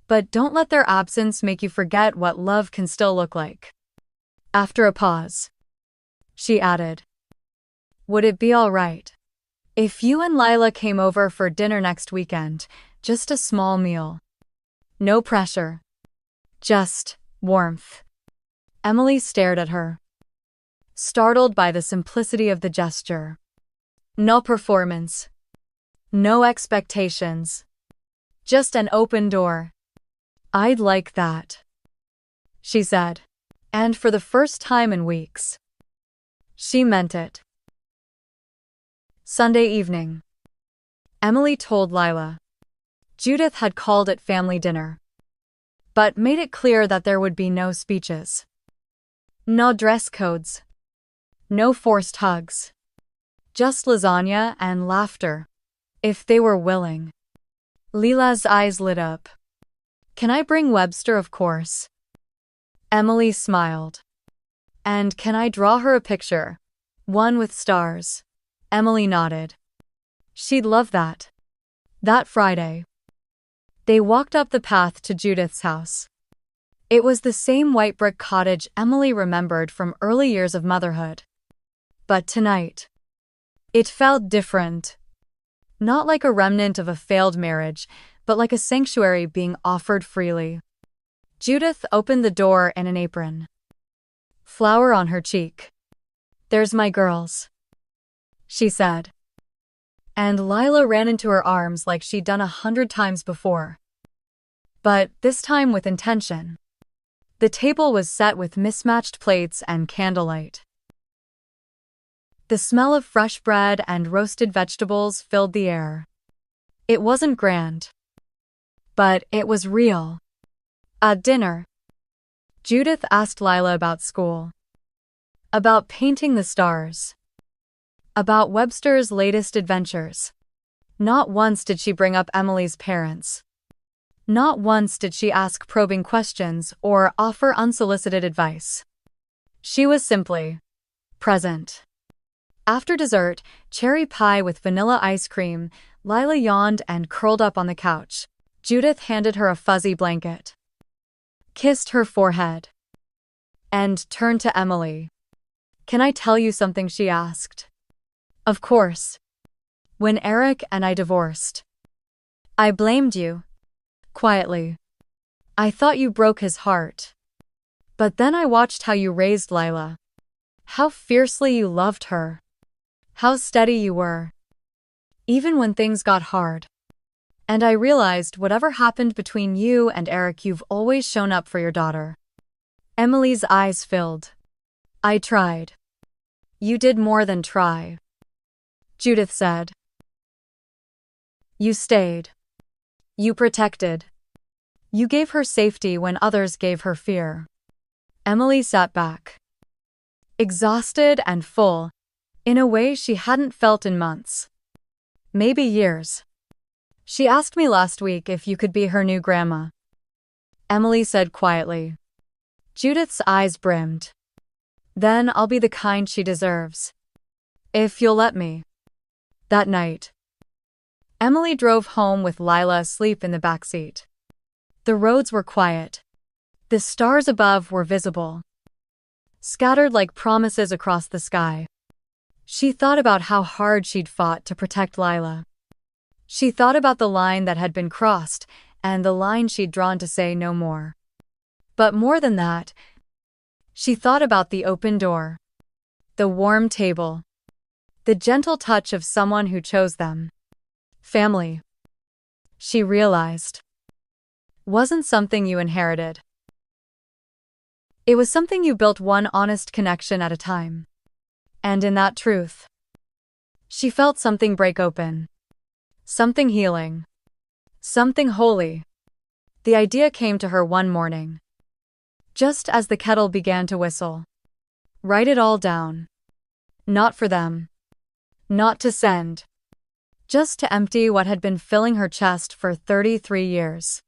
But don't let their absence make you forget what love can still look like." After a pause, she added, "Would it be all right if you and Lila came over for dinner next weekend? Just a small meal. No pressure. Just warmth." Emily stared at her, startled by the simplicity of the gesture. No performance. No expectations. Just an open door. "I'd like that," she said. And for the first time in weeks, she meant it. Sunday evening. Emily told Lila. Judith had called it family dinner, but made it clear that there would be no speeches. No dress codes. No forced hugs. Just lasagna and laughter, if they were willing. Lila's eyes lit up. "Can I bring Webster, of course?" Emily smiled. "And can I draw her a picture? One with stars?" Emily nodded. She'd love that. That Friday, they walked up the path to Judith's house. It was the same white brick cottage Emily remembered from early years of motherhood. But tonight, it felt different. Not like a remnant of a failed marriage, but like a sanctuary being offered freely. Judith opened the door in an apron, flower on her cheek. "There's my girls," she said. And Lila ran into her arms like she'd done 100 times before. But this time with intention. The table was set with mismatched plates and candlelight. The smell of fresh bread and roasted vegetables filled the air. It wasn't grand, but it was real. At dinner, Judith asked Lila about school, about painting the stars, about Webster's latest adventures. Not once did she bring up Emily's parents. Not once did she ask probing questions or offer unsolicited advice. She was simply present. After dessert, cherry pie with vanilla ice cream, Lila yawned and curled up on the couch. Judith handed her a fuzzy blanket, kissed her forehead, and turned to Emily. "Can I tell you something?" she asked. "Of course. When Eric and I divorced, I blamed you. Quietly. I thought you broke his heart. But then I watched how you raised Lila. How fiercely you loved her. How steady you were. Even when things got hard. And I realized whatever happened between you and Eric, you've always shown up for your daughter." Emily's eyes filled. "I tried." "You did more than try," Judith said. "You stayed. You protected. You gave her safety when others gave her fear." Emily sat back, exhausted and full, in a way she hadn't felt in months. Maybe years. "She asked me last week if you could be her new grandma." Emily said quietly. Judith's eyes brimmed. Then I'll be the kind she deserves. If you'll let me. That night, Emily drove home with Lila asleep in the back seat. The roads were quiet. The stars above were visible, scattered like promises across the sky. She thought about how hard she'd fought to protect Lila. She thought about the line that had been crossed and the line she'd drawn to say no more. But more than that, she thought about the open door, the warm table, the gentle touch of someone who chose them. Family, she realized, wasn't something you inherited. It was something you built one honest connection at a time. And in that truth, she felt something break open. Something healing. Something holy. The idea came to her one morning, just as the kettle began to whistle. Write it all down. Not for them. Not to send. Just to empty what had been filling her chest for 33 years.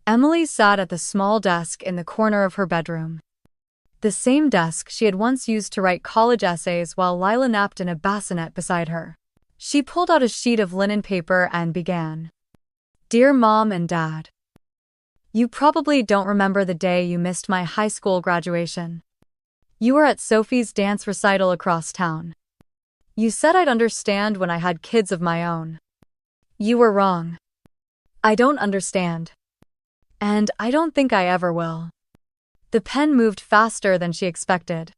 Emily sat at the small desk in the corner of her bedroom. The same desk she had once used to write college essays while Lila napped in a bassinet beside her. She pulled out a sheet of linen paper and began. Dear Mom and Dad, you probably don't remember the day you missed my high school graduation. You were at Sophie's dance recital across town. You said I'd understand when I had kids of my own. You were wrong. I don't understand. And I don't think I ever will. The pen moved faster than she expected.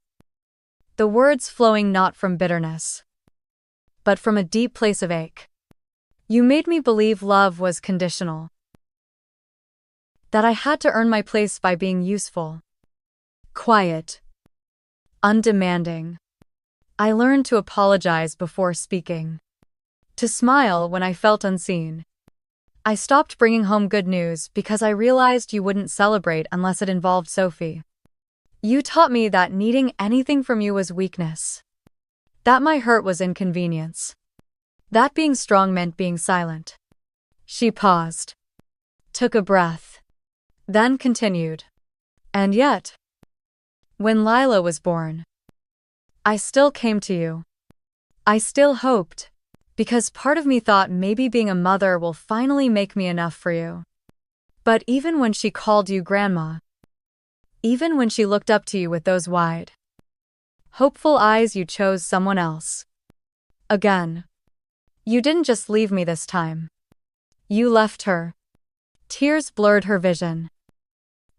The words flowing not from bitterness, but from a deep place of ache. You made me believe love was conditional. That I had to earn my place by being useful, quiet, undemanding. I learned to apologize before speaking, to smile when I felt unseen. I stopped bringing home good news because I realized you wouldn't celebrate unless it involved Sophie. You taught me that needing anything from you was weakness. That my hurt was inconvenience. That being strong meant being silent. She paused, took a breath, then continued. And yet, when Lila was born, I still came to you. I still hoped, because part of me thought maybe being a mother will finally make me enough for you. But even when she called you Grandma, even when she looked up to you with those wide, hopeful eyes, you chose someone else. Again. You didn't just leave me this time. You left her. Tears blurred her vision.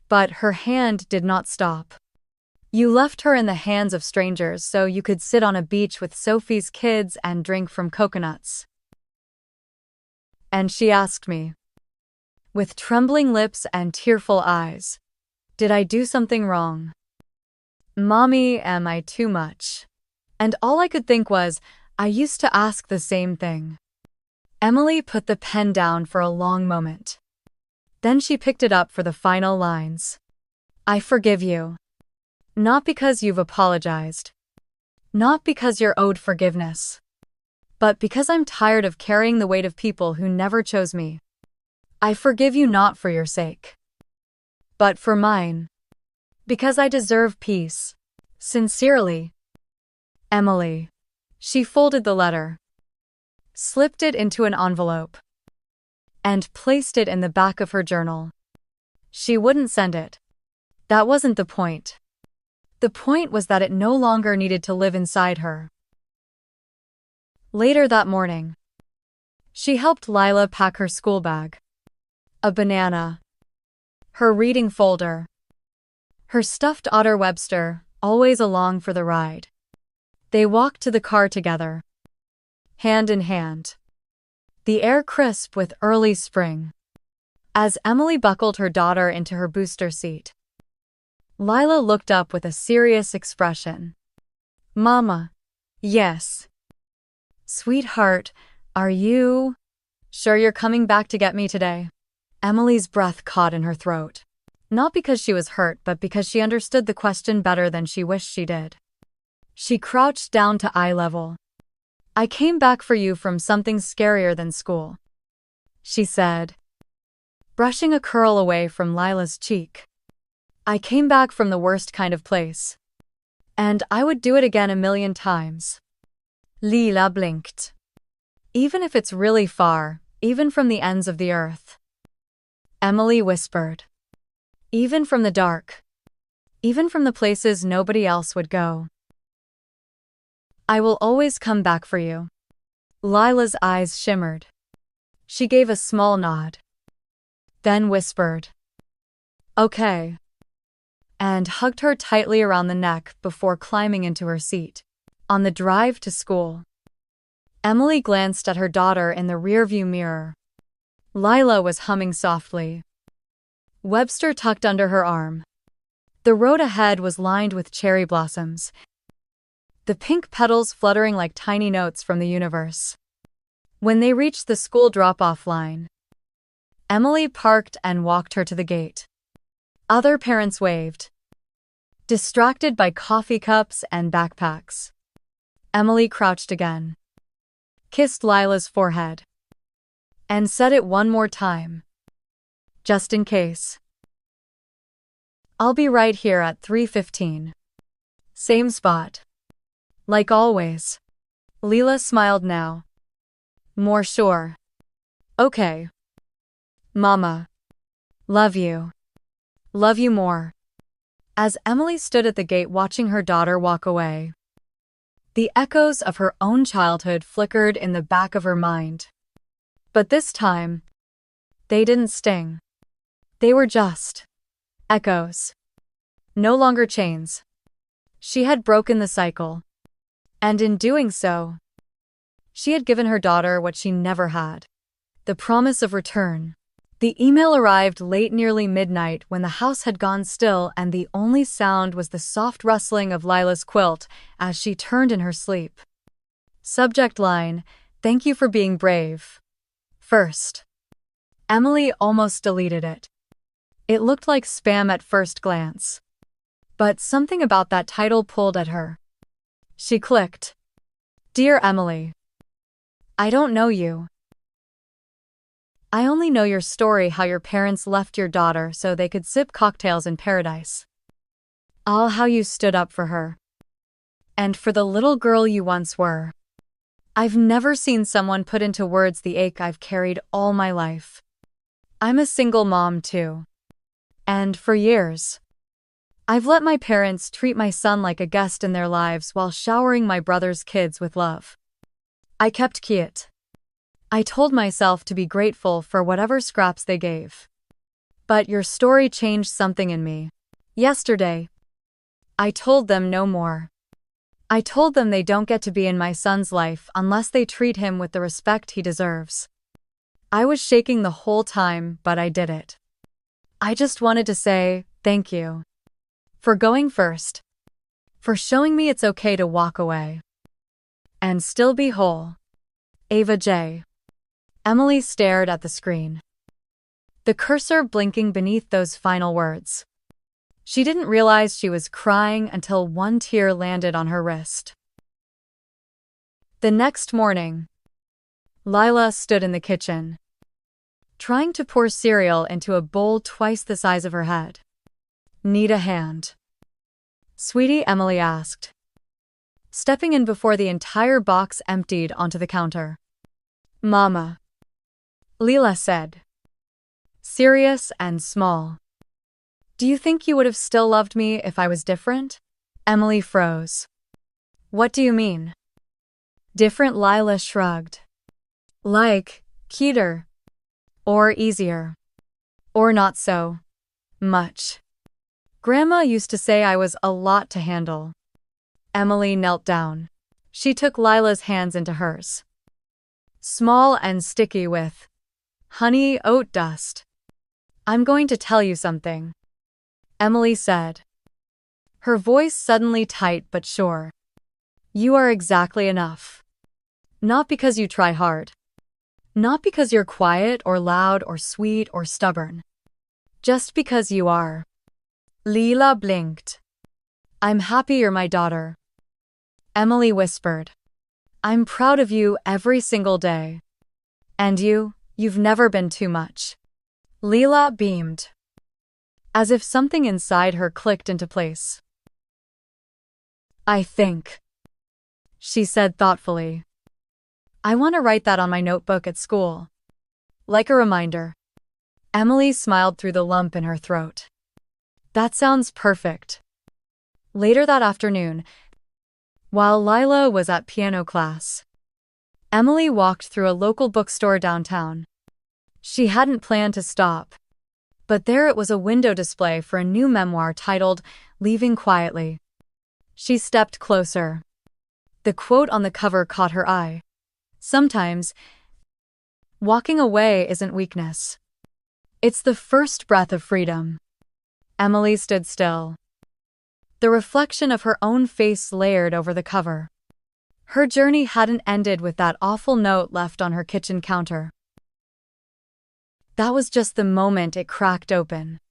But her hand did not stop. You left her in the hands of strangers so you could sit on a beach with Sophie's kids and drink from coconuts. And she asked me, with trembling lips and tearful eyes, did I do something wrong? Mommy, am I too much? And all I could think was, I used to ask the same thing. Emily put the pen down for a long moment. Then she picked it up for the final lines. I forgive you. Not because you've apologized. Not because you're owed forgiveness. But because I'm tired of carrying the weight of people who never chose me. I forgive you not for your sake, but for mine. Because I deserve peace. Sincerely, Emily. She folded the letter, slipped it into an envelope, and placed it in the back of her journal. She wouldn't send it. That wasn't the point. The point was that it no longer needed to live inside her. Later that morning, she helped Lila pack her school bag, a banana, her reading folder, her stuffed otter Webster, always along for the ride. They walked to the car together, hand in hand, the air crisp with early spring. As Emily buckled her daughter into her booster seat, Lila looked up with a serious expression. Mama. Yes. Sweetheart, are you sure you're coming back to get me today? Emily's breath caught in her throat. Not because she was hurt, but because she understood the question better than she wished she did. She crouched down to eye level. I came back for you from something scarier than school, she said. brushing a curl away from Lila's cheek. I came back from the worst kind of place. And I would do it again 1,000,000 times. Lila blinked. Even if it's really far, even from the ends of the earth. Emily whispered. Even from the dark. Even from the places nobody else would go. I will always come back for you. Lila's eyes shimmered. She gave a small nod. Then whispered, "Okay," and hugged her tightly around the neck before climbing into her seat. On the drive to school, Emily glanced at her daughter in the rearview mirror. Lila was humming softly. Webster tucked under her arm. The road ahead was lined with cherry blossoms, the pink petals fluttering like tiny notes from the universe. When they reached the school drop-off line, Emily parked and walked her to the gate. Other parents waved, distracted by coffee cups and backpacks. Emily crouched again, kissed Lila's forehead, and said it one more time, just in case. "I'll be right here at 3:15. Same spot. Like always." Lila smiled now. More sure. "Okay. Mama. Love you. Love you more." As Emily stood at the gate watching her daughter walk away, the echoes of her own childhood flickered in the back of her mind. But this time, they didn't sting. They were just echoes. No longer chains. She had broken the cycle. And in doing so, she had given her daughter what she never had: the promise of return. The email arrived late, nearly midnight, when the house had gone still and the only sound was the soft rustling of Lila's quilt as she turned in her sleep. Subject line: "Thank you for being brave." First. Emily almost deleted it. It looked like spam at first glance. But something about that title pulled at her. She clicked. "Dear Emily, I don't know you. I only know your story, how your parents left your daughter so they could sip cocktails in paradise. All how you stood up for her. And for the little girl you once were. I've never seen someone put into words the ache I've carried all my life. I'm a single mom too. And for years, I've let my parents treat my son like a guest in their lives while showering my brother's kids with love. I kept quiet. I told myself to be grateful for whatever scraps they gave. But your story changed something in me. Yesterday, I told them no more. I told them they don't get to be in my son's life unless they treat him with the respect he deserves. I was shaking the whole time, but I did it. I just wanted to say, thank you. For going first. For showing me it's okay to walk away. And still be whole. Ava J. Emily stared at the screen, the cursor blinking beneath those final words. She didn't realize she was crying until one tear landed on her wrist. The next morning, Lila stood in the kitchen, trying to pour cereal into a bowl twice the size of her head. "Need a hand?" "Sweetie," Emily asked, stepping in before the entire box emptied onto the counter. "Mama," Lila said, serious and small. "Do you think you would have still loved me if I was different?" Emily froze. "What do you mean?" "Different," Lila shrugged. "Like, cuter. Or easier. Or not so much. Grandma used to say I was a lot to handle." Emily knelt down. She took Lila's hands into hers. Small and sticky with honey oat dust. "I'm going to tell you something," Emily said, her voice suddenly tight but sure. "You are exactly enough. Not because you try hard. Not because you're quiet or loud or sweet or stubborn. Just because you are." Lila blinked. "I'm happy you're my daughter," Emily whispered. "I'm proud of you every single day. And you've never been too much." Leela beamed, as if something inside her clicked into place. I think, she said thoughtfully, I want to write that on my notebook at school. Like a reminder. Emily smiled through the lump in her throat. That sounds perfect. Later that afternoon, while Lila was at piano class, Emily walked through a local bookstore downtown. She hadn't planned to stop, but there it was, a window display for a new memoir titled Leaving Quietly. She stepped closer. The quote on the cover caught her eye. Sometimes, walking away isn't weakness. It's the first breath of freedom. Emily stood still. The reflection of her own face layered over the cover. Her journey hadn't ended with that awful note left on her kitchen counter. That was just the moment it cracked open.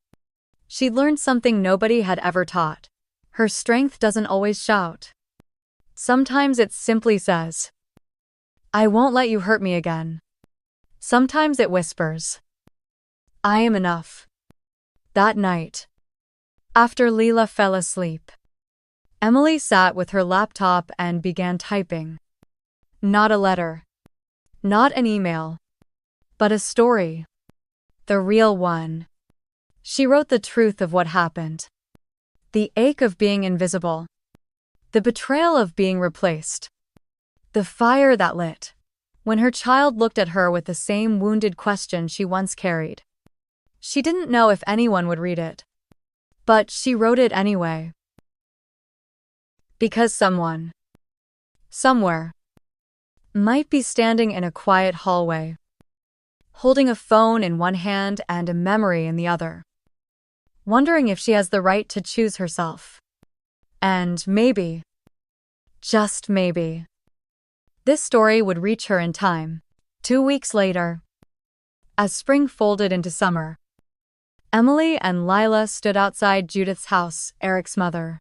She'd learned something nobody had ever taught. Her strength doesn't always shout. Sometimes it simply says, I won't let you hurt me again. Sometimes it whispers, I am enough. That night, after Leela fell asleep, Emily sat with her laptop and began typing. Not a letter. Not an email. But a story. The real one. She wrote the truth of what happened. The ache of being invisible. The betrayal of being replaced. The fire that lit when her child looked at her with the same wounded question she once carried. She didn't know if anyone would read it. But she wrote it anyway. Because someone, somewhere, might be standing in a quiet hallway, holding a phone in one hand and a memory in the other, wondering if she has the right to choose herself. And maybe, just maybe, this story would reach her in time. 2 weeks later, as spring folded into summer, Emily and Lila stood outside Judith's house, Eric's mother.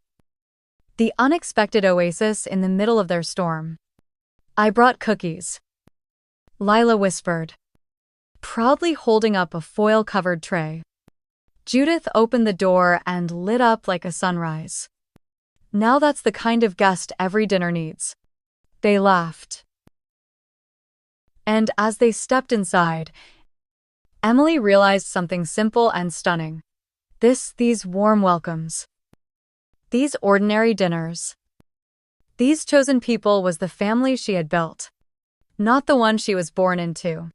The unexpected oasis in the middle of their storm. I brought cookies, Lila whispered, proudly holding up a foil-covered tray. Judith opened the door and lit up like a sunrise. Now that's the kind of guest every dinner needs. They laughed. And as they stepped inside, Emily realized something simple and stunning. These warm welcomes. These ordinary dinners. These chosen people was the family she had built. Not the one she was born into,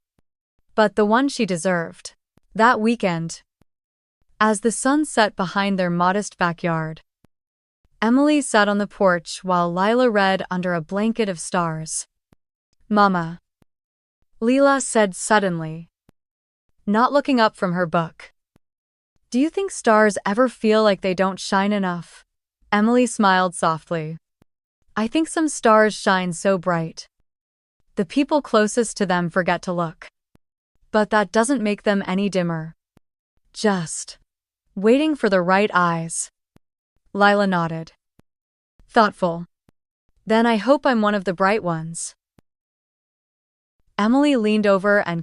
but the one she deserved. That weekend, as the sun set behind their modest backyard, Emily sat on the porch while Lila read under a blanket of stars. Mama, Leela said suddenly, not looking up from her book. Do you think stars ever feel like they don't shine enough? Emily smiled softly. I think some stars shine so bright. The people closest to them forget to look. But that doesn't make them any dimmer. Just waiting for the right eyes. Lila nodded. Thoughtful. Then I hope I'm one of the bright ones. Emily leaned over and